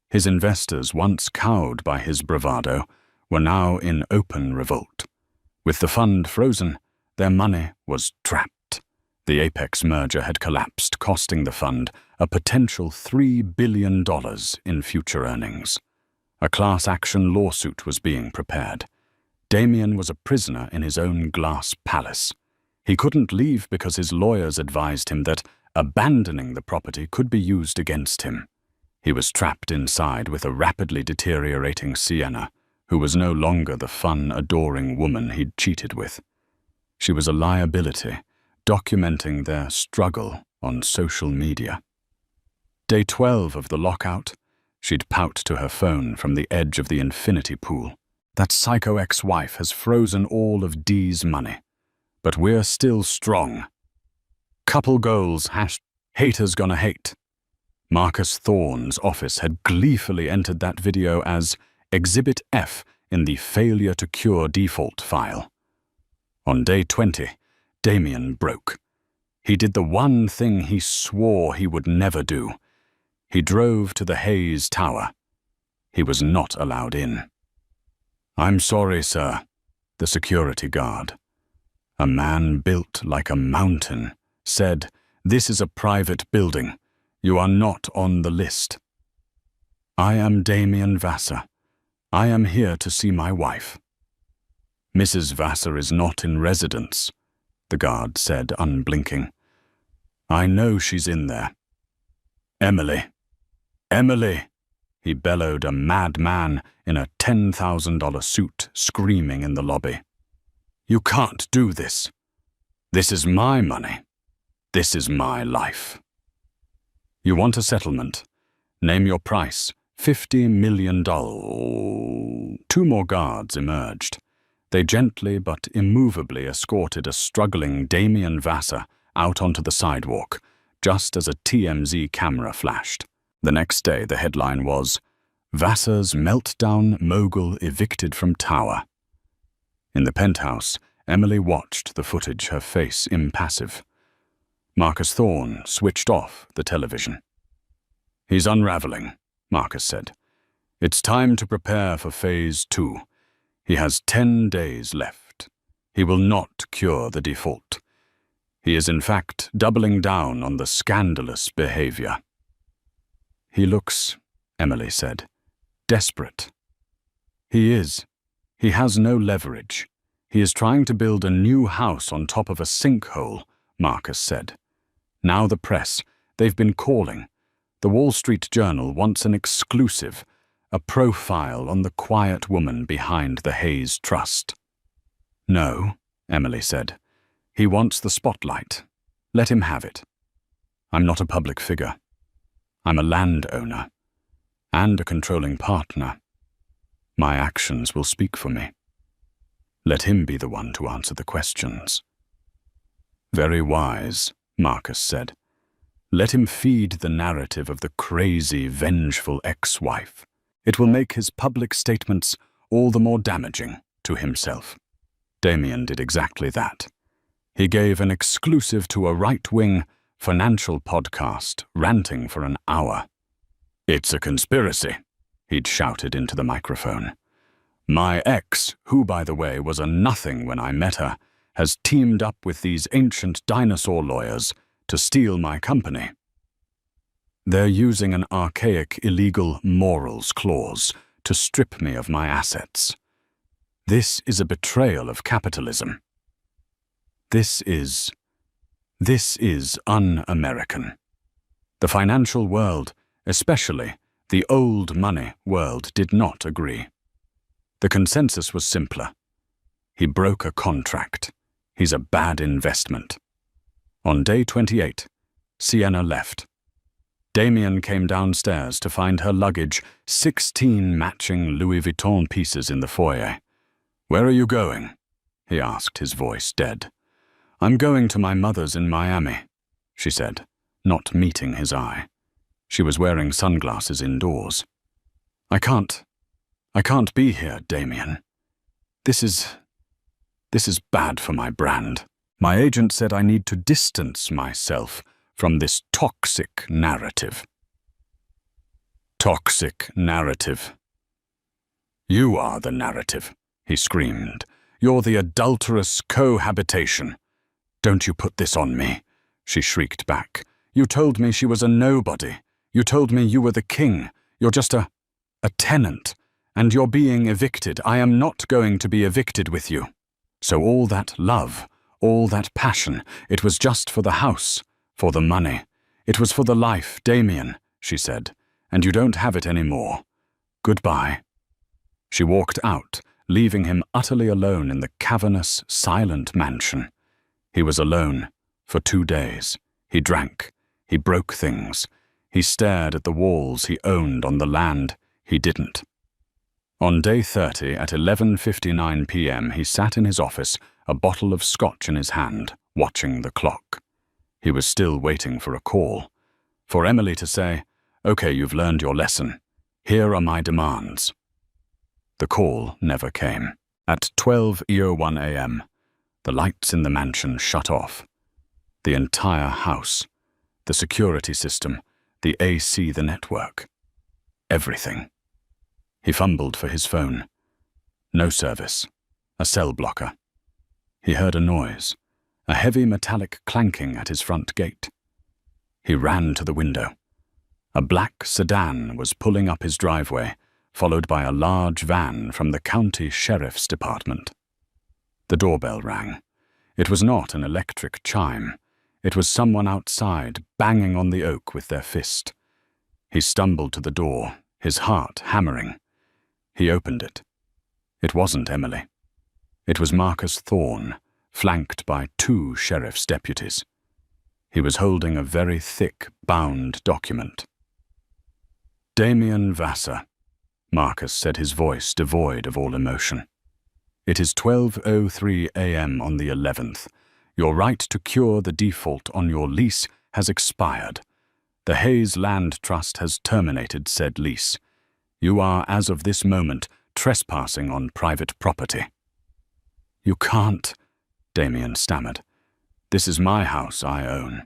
His investors, once cowed by his bravado, were now in open revolt. With the fund frozen, their money was trapped. The Apex merger had collapsed, costing the fund a potential $3 billion in future earnings. A class action lawsuit was being prepared. Damian was a prisoner in his own glass palace. He couldn't leave because his lawyers advised him that abandoning the property could be used against him. He was trapped inside with a rapidly deteriorating Sienna, who was no longer the fun, adoring woman he'd cheated with. She was a liability, documenting their struggle on social media. Day 12 of the lockout, she'd pout to her phone from the edge of the infinity pool. That psycho ex-wife has frozen all of Dee's money. But we're still strong. Couple goals, haters gonna hate. Marcus Thorne's office had gleefully entered that video as Exhibit F in the failure to cure default file. On day 20, Damian broke. He did the one thing he swore he would never do. He drove to the Hayes Tower. He was not allowed in. I'm sorry, sir, the security guard. A man built like a mountain said, "This is a private building. You are not on the list." I am Damian Vassar. I am here to see my wife. Mrs. Vassar is not in residence, the guard said, unblinking. I know she's in there. Emily. Emily, he bellowed, a madman in a $10,000 suit screaming in the lobby. You can't do this. This is my money. This is my life. You want a settlement? Name your price. $50 million. Two more guards emerged. They gently but immovably escorted a struggling Damian Vassar out onto the sidewalk, just as a TMZ camera flashed. The next day, the headline was, "Vassar's Meltdown Mogul Evicted from Tower." In the penthouse, Emily watched the footage, her face impassive. Marcus Thorne switched off the television. "He's unraveling," Marcus said. "It's time to prepare for Phase 2. He has 10 days left. He will not cure the default. He is in fact doubling down on the scandalous behavior." "He looks," Emily said, "desperate." "He is. He has no leverage. He is trying to build a new house on top of a sinkhole," Marcus said. "Now the press, they've been calling. The Wall Street Journal wants an exclusive, a profile on the quiet woman behind the Hayes Trust." "No," Emily said. "He wants the spotlight. Let him have it. I'm not a public figure. I'm a landowner and a controlling partner. My actions will speak for me. Let him be the one to answer the questions." "Very wise," Marcus said. "Let him feed the narrative of the crazy, vengeful ex-wife. It will make his public statements all the more damaging to himself." Damian did exactly that. He gave an exclusive to a right-wing financial podcast, ranting for an hour. "It's a conspiracy," he'd shouted into the microphone. "My ex, who, by the way, was a nothing when I met her, has teamed up with these ancient dinosaur lawyers to steal my company. They're using an archaic illegal morals clause to strip me of my assets. This is a betrayal of capitalism. This is un-American. The financial world, especially the old money world, did not agree. The consensus was simpler. He broke a contract. He's a bad investment." On day 28, Sienna left. Damian came downstairs to find her luggage, 16 matching Louis Vuitton pieces in the foyer. "Where are you going?" he asked, his voice dead. "I'm going to my mother's in Miami," she said, not meeting his eye. She was wearing sunglasses indoors. I can't be here, Damian. This is bad for my brand. My agent said I need to distance myself from this toxic narrative." "Toxic narrative. You are the narrative," he screamed. "You're the adulterous cohabitation." "Don't you put this on me," she shrieked back. "You told me she was a nobody. You told me you were the king. You're just a tenant. And you're being evicted. I am not going to be evicted with you. So all that love, all that passion, it was just for the house, for the money. It was for the life, Damian," she said, "and you don't have it anymore. Goodbye." She walked out, leaving him utterly alone in the cavernous, silent mansion. He was alone for 2 days. He drank. He broke things. He stared at the walls he owned on the land he didn't. On day 30 at 11:59 p.m. he sat in his office, a bottle of scotch in his hand, watching the clock. He was still waiting for a call. For Emily to say, "Okay, you've learned your lesson. Here are my demands." The call never came. At 12:01 a.m., the lights in the mansion shut off. The entire house, the security system, the AC, the network. Everything. He fumbled for his phone. No service. A cell blocker. He heard a noise, a heavy metallic clanking at his front gate. He ran to the window. A black sedan was pulling up his driveway, followed by a large van from the county sheriff's department. The doorbell rang. It was not an electric chime. It was someone outside banging on the oak with their fist. He stumbled to the door, his heart hammering. He opened it. It wasn't Emily. It was Marcus Thorne, flanked by 2 sheriff's deputies. He was holding a very thick, bound document. Damian Vassar, Marcus said, his voice devoid of all emotion. It is 12:03 a.m. on the 11th. Your right to cure the default on your lease has expired. The Hayes Land Trust has terminated said lease. You are, as of this moment, trespassing on private property. You can't, Damian stammered. This is my house I own.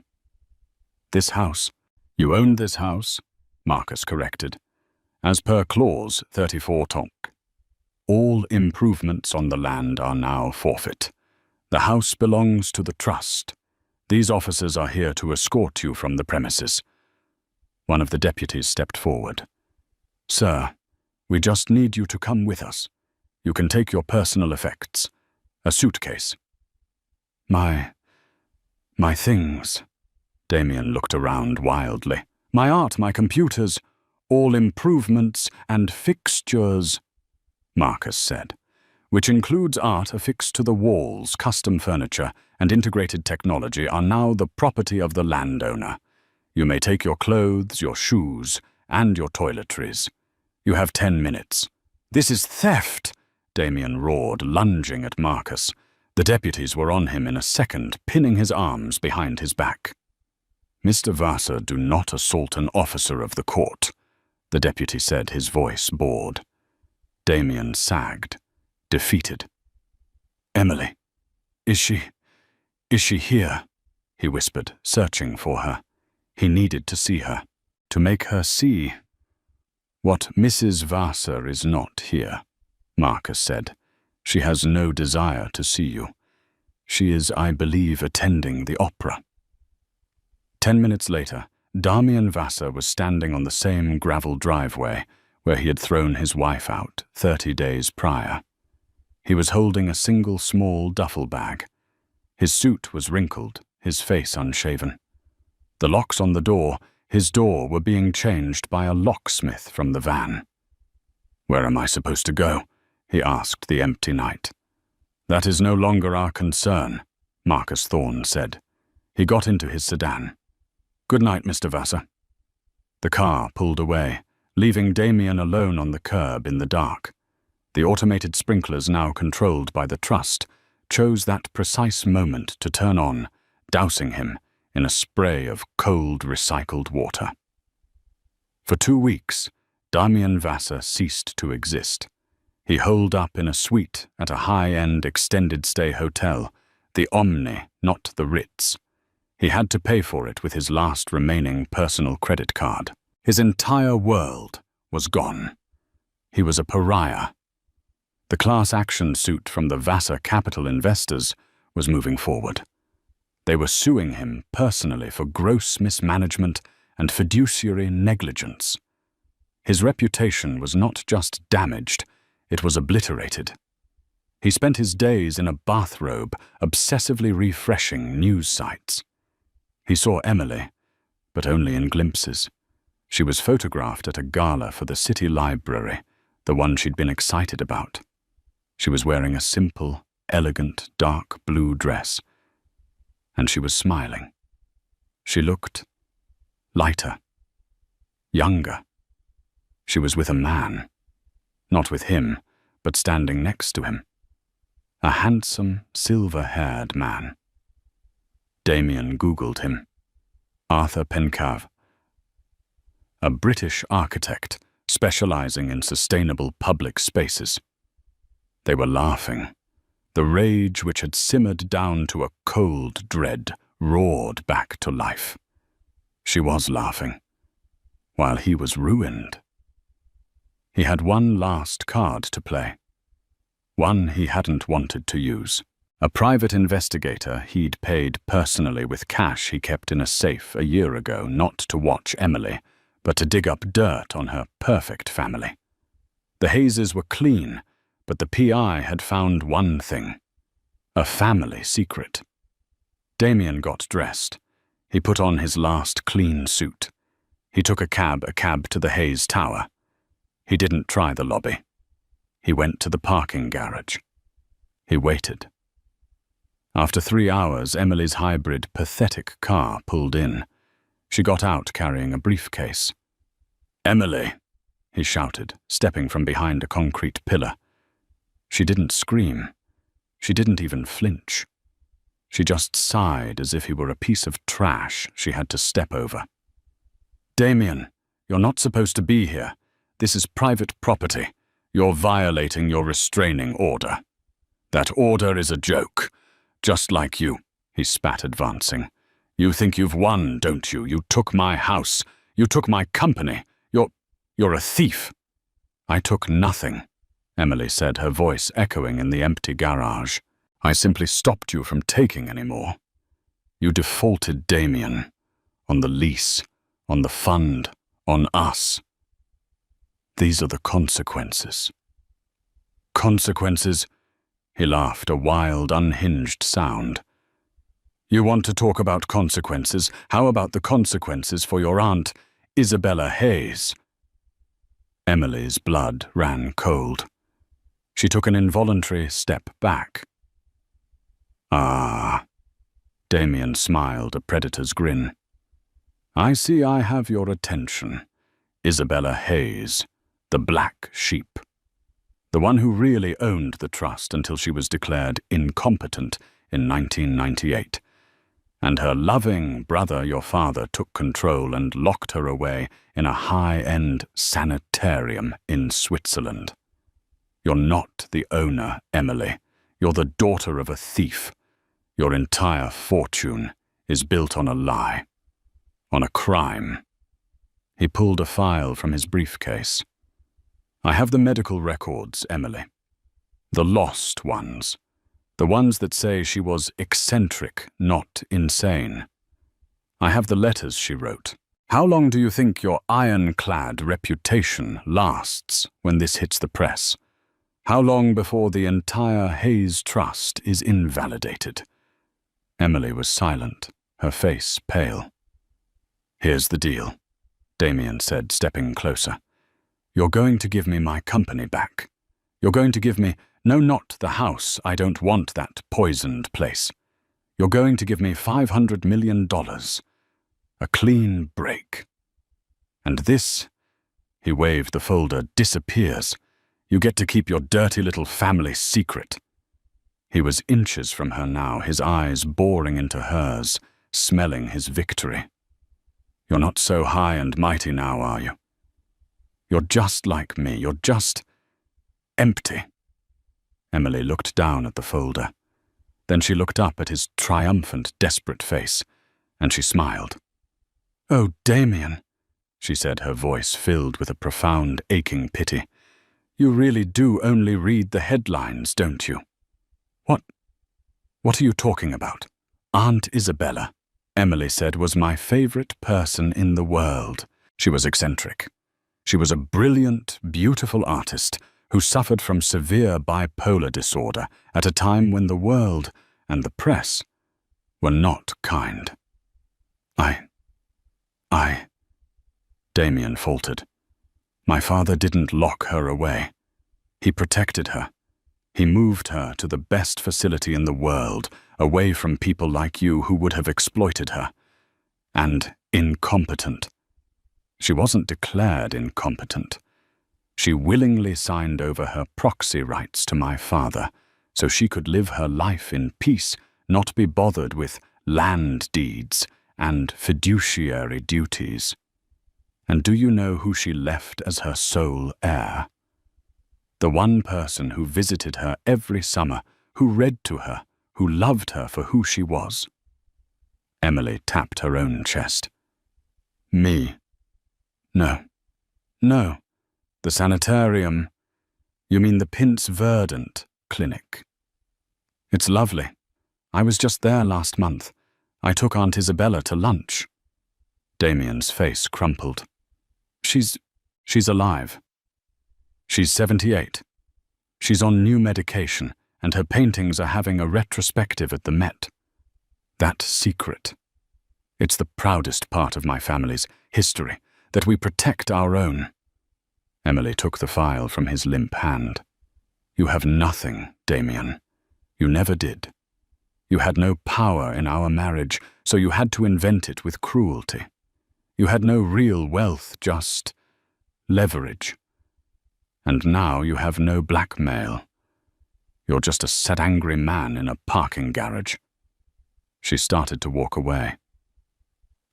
This house? You own this house? Marcus corrected. As per clause 34 tonk. All improvements on the land are now forfeit. The house belongs to the trust. These officers are here to escort you from the premises. One of the deputies stepped forward. Sir, we just need you to come with us. You can take your personal effects. A suitcase. My things. Damian looked around wildly. My art, my computers, all improvements and fixtures, Marcus said, which includes art affixed to the walls, custom furniture, and integrated technology are now the property of the landowner. You may take your clothes, your shoes, and your toiletries. You have 10 minutes. This is theft, Damian roared, lunging at Marcus. The deputies were on him in a second, pinning his arms behind his back. Mr. Vassar, do not assault an officer of the court, the deputy said, his voice bored. Damian sagged, defeated. Emily, is she here? He whispered, searching for her. He needed to see her, to make her see. What Mrs. Vassar is not here, Marcus said. She has no desire to see you. She is, I believe, attending the opera. 10 minutes later, Damian Vassar was standing on the same gravel driveway where he had thrown his wife out 30 days prior. He was holding a single small duffel bag. His suit was wrinkled, his face unshaven. The locks on the door, his door, were being changed by a locksmith from the van. Where am I supposed to go? He asked the empty night. That is no longer our concern, Marcus Thorne said. He got into his sedan. Good night, Mr. Vassar. The car pulled away, leaving Damian alone on the curb in the dark. The automated sprinklers, now controlled by the trust, chose that precise moment to turn on, dousing him in a spray of cold recycled water. For 2 weeks, Damian Vassar ceased to exist. He holed up in a suite at a high-end extended-stay hotel, the Omni, not the Ritz. He had to pay for it with his last remaining personal credit card. His entire world was gone. He was a pariah. The class action suit from the Vassar Capital investors was moving forward. They were suing him personally for gross mismanagement and fiduciary negligence. His reputation was not just damaged, it was obliterated. He spent his days in a bathrobe, obsessively refreshing news sites. He saw Emily, but only in glimpses. She was photographed at a gala for the city library, the one she'd been excited about. She was wearing a simple, elegant, dark blue dress, and she was smiling. She looked lighter, younger. She was with a man, not with him, but standing next to him. A handsome, silver-haired man. Damian Googled him. Arthur Pencave. A British architect specializing in sustainable public spaces. They were laughing. The rage which had simmered down to a cold dread roared back to life. She was laughing, while he was ruined. He had one last card to play. One he hadn't wanted to use. A private investigator he'd paid personally with cash he kept in a safe a year ago, not to watch Emily, but to dig up dirt on her perfect family. The Hayeses were clean, but the PI had found one thing: a family secret. Damian got dressed. He put on his last clean suit. He took a cab to the Hayes Tower. He didn't try the lobby. He went to the parking garage. He waited. After 3 hours, Emily's hybrid, pathetic car pulled in. She got out carrying a briefcase. "Emily," he shouted, stepping from behind a concrete pillar. She didn't scream. She didn't even flinch. She just sighed as if he were a piece of trash she had to step over. "Damian, you're not supposed to be here. This is private property. You're violating your restraining order." "That order is a joke. Just like you," he spat, advancing. "You think you've won, don't you? You took my house. You took my company. You're a thief." "I took nothing," Emily said, her voice echoing in the empty garage. "I simply stopped you from taking any more. You defaulted, Damian. On the lease, on the fund, on us. These are the consequences." "Consequences?" He laughed, a wild, unhinged sound. "You want to talk about consequences? How about the consequences for your aunt, Isabella Hayes?" Emily's blood ran cold. She took an involuntary step back. "Ah," Damian smiled, a predator's grin. "I see I have your attention. Isabella Hayes, the black sheep. The one who really owned the trust until she was declared incompetent in 1998. And her loving brother, your father, took control and locked her away in a high-end sanitarium in Switzerland. You're not the owner, Emily. You're the daughter of a thief. Your entire fortune is built on a lie, on a crime." He pulled a file from his briefcase. "I have the medical records, Emily. The lost ones. The ones that say she was eccentric, not insane. I have the letters she wrote. How long do you think your ironclad reputation lasts when this hits the press? How long before the entire Hayes Trust is invalidated?" Emily was silent, her face pale. "Here's the deal," Damian said, stepping closer. "You're going to give me my company back. You're going to give me— No, not the house. I don't want that poisoned place. You're going to give me $500 million. A clean break. And this," he waved the folder, "disappears. You get to keep your dirty little family secret." He was inches from her now, his eyes boring into hers, smelling his victory. "You're not so high and mighty now, are you? You're just like me. You're just empty." Emily looked down at the folder. Then she looked up at his triumphant, desperate face, and she smiled. "Oh, Damian," she said, her voice filled with a profound, aching pity. "You really do only read the headlines, don't you?" What are you talking about?" "Aunt Isabella," Emily said, "was my favorite person in the world. She was eccentric. She was a brilliant, beautiful artist who suffered from severe bipolar disorder at a time when the world and the press were not kind. I, Damian faltered. "My father didn't lock her away. He protected her. He moved her to the best facility in the world, away from people like you who would have exploited her. And incompetent. She wasn't declared incompetent. She willingly signed over her proxy rights to my father, so she could live her life in peace, not be bothered with land deeds and fiduciary duties. And do you know who she left as her sole heir? The one person who visited her every summer, who read to her, who loved her for who she was." Emily tapped her own chest. "Me. No. The sanitarium. You mean the Pince Verdant clinic. It's lovely. I was just there last month. I took Aunt Isabella to lunch." Damian's face crumpled. She's alive. She's 78. She's on new medication, and her paintings are having a retrospective at the Met. That secret. It's the proudest part of my family's history, that we protect our own." Emily took the file from his limp hand. "You have nothing, Damian. You never did. You had no power in our marriage, so you had to invent it with cruelty. You had no real wealth, just leverage. And now you have no blackmail. You're just a sad, angry man in a parking garage." She started to walk away.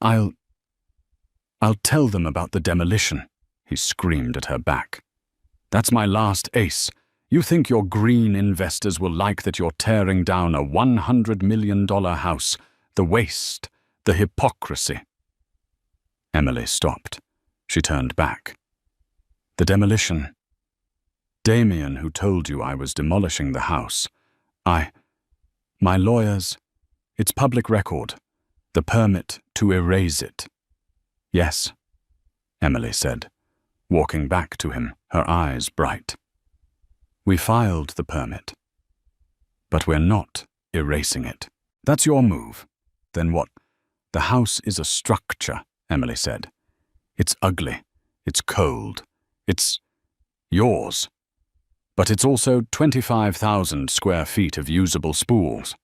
I'll tell them about the demolition," he screamed at her back. "That's my last ace. You think your green investors will like that you're tearing down a $100 million house? The waste, the hypocrisy." Emily stopped. She turned back. "The demolition. Damian, who told you I was demolishing the house. My lawyers, it's public record. The permit to erase it." "Yes," Emily said, walking back to him, her eyes bright. "We filed the permit. But we're not erasing it." "That's your move. Then what?" "The house is a structure," Emily said. "It's ugly. It's cold. It's yours. But it's also 25,000 square feet of usable spools.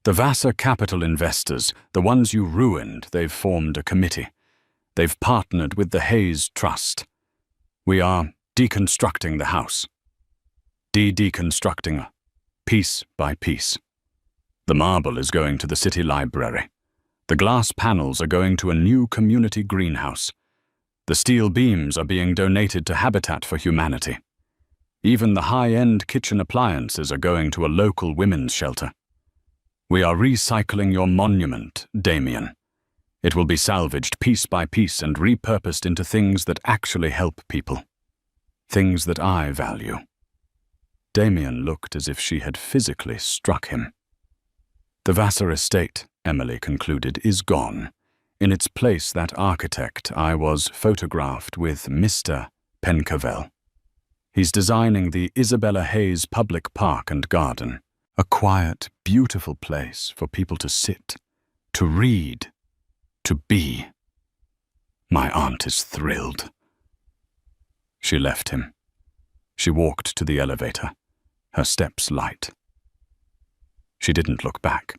The Vassar Capital investors, the ones you ruined, they've formed a committee. They've partnered with the Hayes Trust. We are deconstructing the house. Deconstructing piece by piece. The marble is going to the city library. The glass panels are going to a new community greenhouse. The steel beams are being donated to Habitat for Humanity. Even the high-end kitchen appliances are going to a local women's shelter. We are recycling your monument, Damian. It will be salvaged piece by piece and repurposed into things that actually help people. Things that I value." Damian looked as if she had physically struck him. "The Vassar estate," Emily concluded, "is gone. In its place, that architect I was photographed with, Mr. Pencavel. He's designing the Isabella Hayes Public Park and Garden. A quiet, beautiful place for people to sit, to read, to be. My aunt is thrilled." She left him. She walked to the elevator, her steps light. She didn't look back.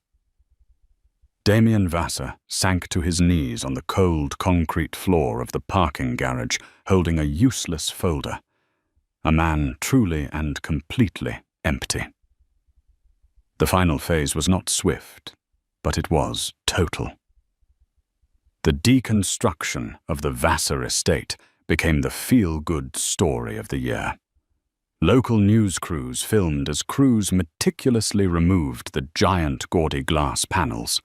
Damian Vassar sank to his knees on the cold concrete floor of the parking garage, holding a useless folder. A man truly and completely empty. The final phase was not swift, but it was total. The deconstruction of the Vassar estate became the feel-good story of the year. Local news crews filmed as crews meticulously removed the giant gaudy glass panels.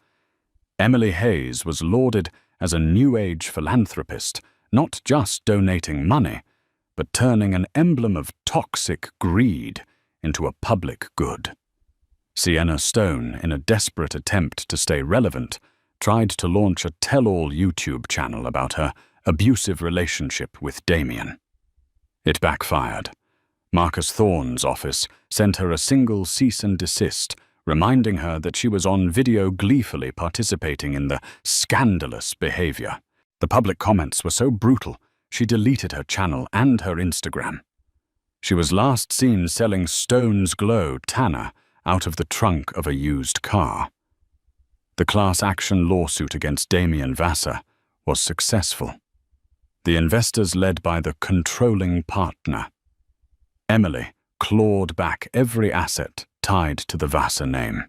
Emily Hayes was lauded as a New Age philanthropist, not just donating money, but turning an emblem of toxic greed into a public good. Sienna Stone, in a desperate attempt to stay relevant, tried to launch a tell-all YouTube channel about her abusive relationship with Damian. It backfired. Marcus Thorne's office sent her a single cease and desist, reminding her that she was on video gleefully participating in the scandalous behavior. The public comments were so brutal, she deleted her channel and her Instagram. She was last seen selling Stone's Glow Tanner out of the trunk of a used car. The class action lawsuit against Damian Vassar was successful. The investors led by the controlling partner. Emily clawed back every asset tied to the Vassar name.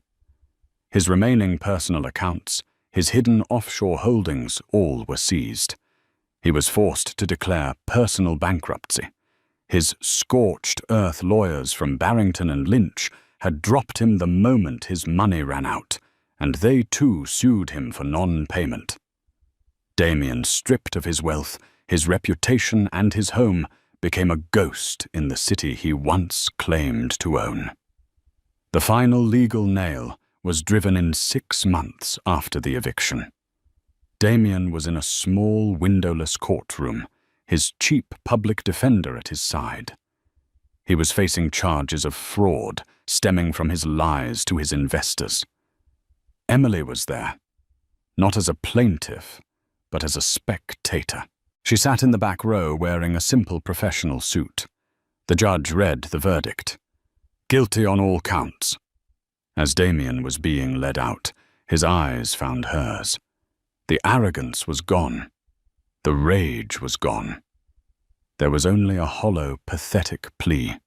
His remaining personal accounts, his hidden offshore holdings, all were seized. He was forced to declare personal bankruptcy. His scorched earth lawyers from Barrington and Lynch had dropped him the moment his money ran out, and they too sued him for non-payment. Damian, stripped of his wealth, his reputation and his home, became a ghost in the city he once claimed to own. The final legal nail was driven in 6 months after the eviction. Damian was in a small, windowless courtroom, his cheap public defender at his side. He was facing charges of fraud stemming from his lies to his investors. Emily was there, not as a plaintiff, but as a spectator. She sat in the back row wearing a simple professional suit. The judge read the verdict. Guilty on all counts. As Damian was being led out, his eyes found hers. The arrogance was gone. The rage was gone. There was only a hollow, pathetic plea.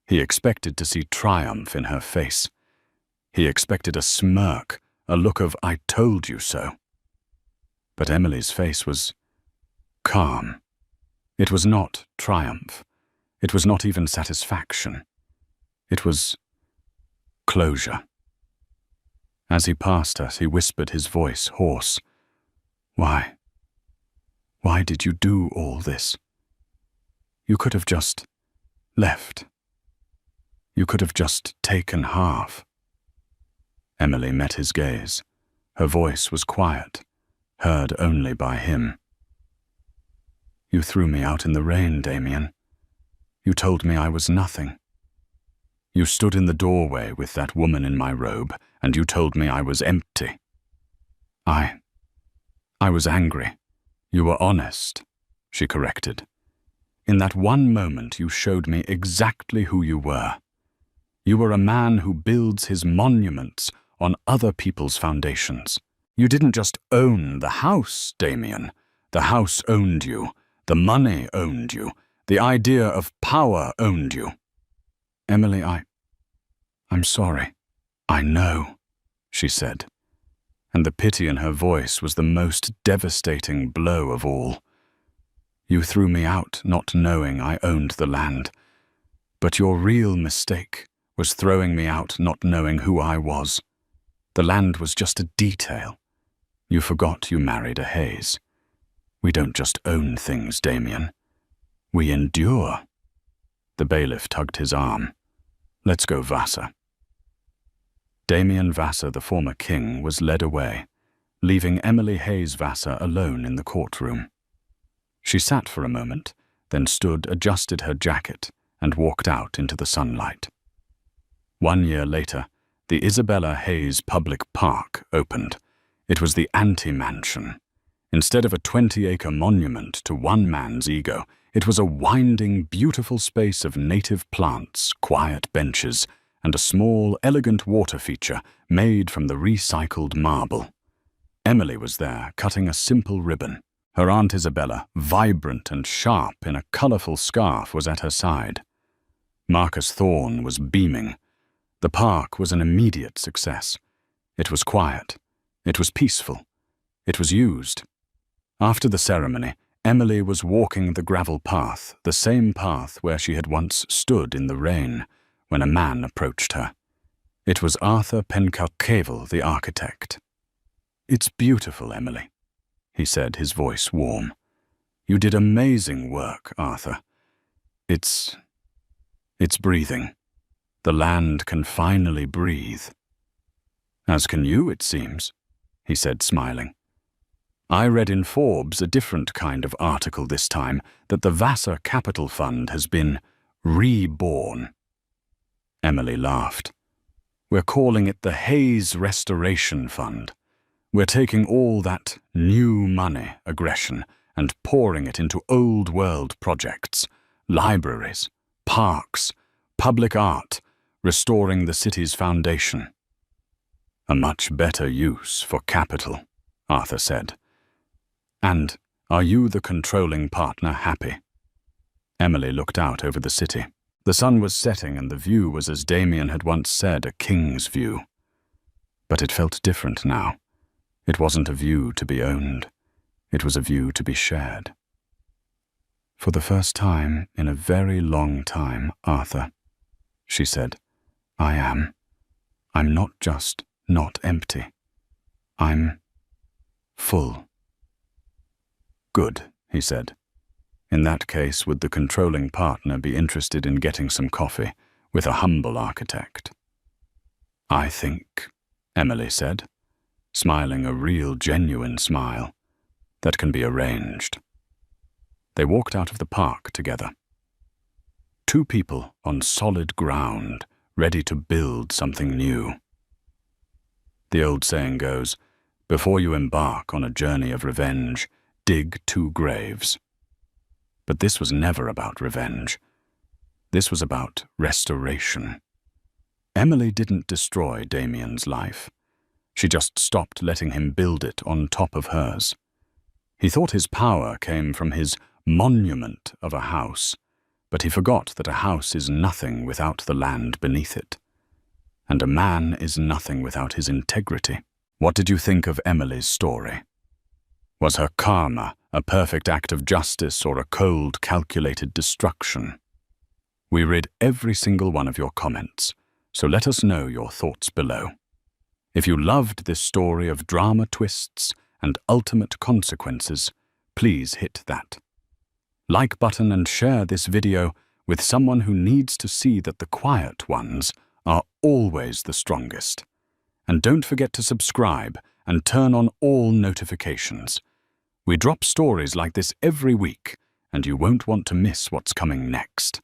He expected to see triumph in her face. He expected a smirk, a look of "I told you so." But Emily's face was calm. It was not triumph. It was not even satisfaction. It was closure. As he passed us, he whispered, his voice hoarse. Why did you do all this? You could have just left. You could have just taken half. Emily met his gaze. Her voice was quiet, heard only by him. You threw me out in the rain, Damian. You told me I was nothing. You stood in the doorway with that woman in my robe, and you told me I was empty. I was angry. You were honest, she corrected. In that one moment you showed me exactly who you were. You were a man who builds his monuments on other people's foundations. You didn't just own the house, Damian. The house owned you. The money owned you. The idea of power owned you. Emily, I'm sorry. I know, she said. And the pity in her voice was the most devastating blow of all. You threw me out not knowing I owned the land. But your real mistake was throwing me out not knowing who I was. The land was just a detail. You forgot you married a Hayes. We don't just own things, Damian. We endure. The bailiff tugged his arm. Let's go, Vassar. Damian Vassar, the former king, was led away, leaving Emily Hayes Vassar alone in the courtroom. She sat for a moment, then stood, adjusted her jacket, and walked out into the sunlight. 1 year later, the Isabella Hayes Public Park opened. It was the anti-mansion. Instead of a 20-acre monument to one man's ego, it was a winding, beautiful space of native plants, quiet benches, and a small, elegant water feature made from the recycled marble. Emily was there, cutting a simple ribbon. Her Aunt Isabella, vibrant and sharp in a colourful scarf, was at her side. Marcus Thorne was beaming. The park was an immediate success. It was quiet. It was peaceful. It was used. After the ceremony, Emily was walking the gravel path, the same path where she had once stood in the rain, when a man approached her. It was Arthur Pencavel, the architect. "It's beautiful, Emily," he said, his voice warm. "You did amazing work, Arthur. It's breathing. The land can finally breathe." "As can you, it seems," he said, smiling. "I read in Forbes a different kind of article this time, that the Vassar Capital Fund has been reborn." Emily laughed. "We're calling it the Hayes Restoration Fund. We're taking all that new money aggression and pouring it into old-world projects, libraries, parks, public art, restoring the city's foundation." "A much better use for capital," Arthur said. "And are you, the controlling partner, happy?" Emily looked out over the city. The sun was setting and the view was, as Damian had once said, a king's view. But it felt different now. It wasn't a view to be owned. It was a view to be shared. "For the first time in a very long time, Arthur," she said, I'm not just not empty. I'm full." "Good," he said. "In that case, would the controlling partner be interested in getting some coffee with a humble architect?" "I think," Emily said, smiling a real, genuine smile, "that can be arranged." They walked out of the park together. Two people on solid ground, ready to build something new. The old saying goes, before you embark on a journey of revenge, dig 2 graves. But this was never about revenge. This was about restoration. Emily didn't destroy Damian's life. She just stopped letting him build it on top of hers. He thought his power came from his monument of a house, but he forgot that a house is nothing without the land beneath it. And a man is nothing without his integrity. What did you think of Emily's story? Was her karma a perfect act of justice or a cold, calculated destruction? We read every single one of your comments, so let us know your thoughts below. If you loved this story of drama twists and ultimate consequences, please hit that like button and share this video with someone who needs to see that the quiet ones are always the strongest. And don't forget to subscribe and turn on all notifications. We drop stories like this every week, and you won't want to miss what's coming next.